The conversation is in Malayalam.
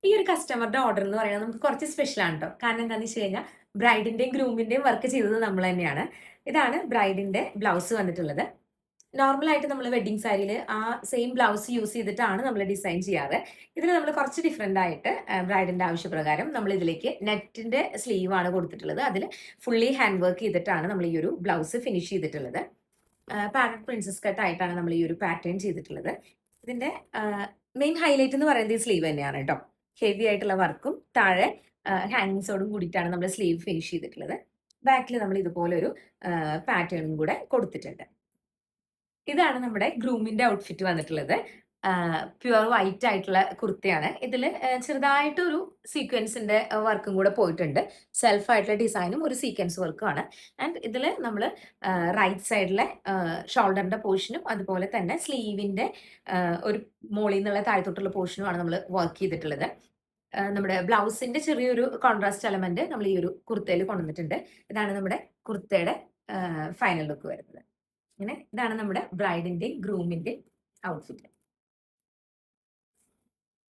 ഈ ഒരു കസ്റ്റമറുടെ ഓർഡർ എന്ന് പറയുന്നത് നമുക്ക് കുറച്ച് സ്പെഷ്യൽ ആണ് ട്ടോ. കാരണം എന്താന്ന് വെച്ച് കഴിഞ്ഞാൽ ബ്രൈഡിന്റെയും ഗ്രൂമിന്റെയും വർക്ക് ചെയ്തത് നമ്മൾ തന്നെയാണ്. ഇതാണ് ബ്രൈഡിന്റെ ബ്ലൗസ് വന്നിട്ടുള്ളത്. നോർമൽ ആയിട്ട് നമ്മൾ വെഡ്ഡിംഗ് സാരിയിൽ ആ സെയിം ബ്ലൗസ് യൂസ് ചെയ്തിട്ടാണ് നമ്മൾ ഡിസൈൻ ചെയ്യാറ്. ഇതിൽ നമ്മൾ കുറച്ച് ഡിഫറന്റ് ആയിട്ട് ബ്രൈഡിന്റെ ആവശ്യപ്രകാരം നമ്മൾ ഇതിലേക്ക് നെറ്റിന്റെ സ്ലീവ് ആണ് കൊടുത്തിട്ടുള്ളത്. അതിൽ ഫുള്ളി ഹാൻഡ് വർക്ക് ചെയ്തിട്ടാണ് നമ്മൾ ഈ ഒരു ബ്ലൗസ് ഫിനിഷ് ചെയ്തിട്ടുള്ളത്. പാരറ്റ് പ്രിൻസസ് കട്ട് ആയിട്ടാണ് നമ്മൾ ഈ ഒരു പാറ്റേൺ ചെയ്തിട്ടുള്ളത്. ഇതിന്റെ മെയിൻ ഹൈലൈറ്റ് എന്ന് പറയുന്നത് ഈ സ്ലീവ് തന്നെയാണ് കേട്ടോ. ഹെവി ആയിട്ടുള്ള വർക്കും താഴെ ഹാങ്ങിങ്സോടും കൂടിയിട്ടാണ് നമ്മൾ സ്ലീവ് ഫിനിഷ് ചെയ്തിട്ടുള്ളത്. ബാക്കിൽ നമ്മൾ ഇതുപോലെ ഒരു പാറ്റേണും കൂടെ കൊടുത്തിട്ടുണ്ട്. ഇതാണ് നമ്മുടെ ഗ്രൂമിന്റെ ഔട്ട്ഫിറ്റ് വന്നിട്ടുള്ളത്. പ്യുവർ വൈറ്റ് ആയിട്ടുള്ള കുർത്തയാണ്. ഇതില് ചെറുതായിട്ടൊരു സീക്വൻസിന്റെ വർക്കും കൂടെ പോയിട്ടുണ്ട്. സെൽഫ് ആയിട്ടുള്ള ഡിസൈനും ഒരു സീക്വൻസ് വർക്കും ആണ്. ആൻഡ് ഇതില് നമ്മള് റൈറ്റ് സൈഡിലെ ഷോൾഡറിന്റെ പോർഷനും അതുപോലെ തന്നെ സ്ലീവിന്റെ ഒരു മോളിൽ നിന്നുള്ള താഴത്തോട്ടുള്ള പോർഷനുമാണ് നമ്മൾ വർക്ക് ചെയ്തിട്ടുള്ളത്. നമ്മുടെ ബ്ലൗസിന്റെ ചെറിയൊരു കോൺട്രാസ്റ്റ് എലമെന്റ് നമ്മൾ ഈ ഒരു കുർത്തയിൽ കൊണ്ടുവന്നിട്ടുണ്ട്. ഇതാണ് നമ്മുടെ കുർത്തയുടെ ഫൈനൽ ലുക്ക് വരുന്നത്. ഇതാണ് നമ്മുടെ ബ്രൈഡിന്റെയും ഗ്രൂമിന്റെയും ഔട്ട്ഫിറ്റ്.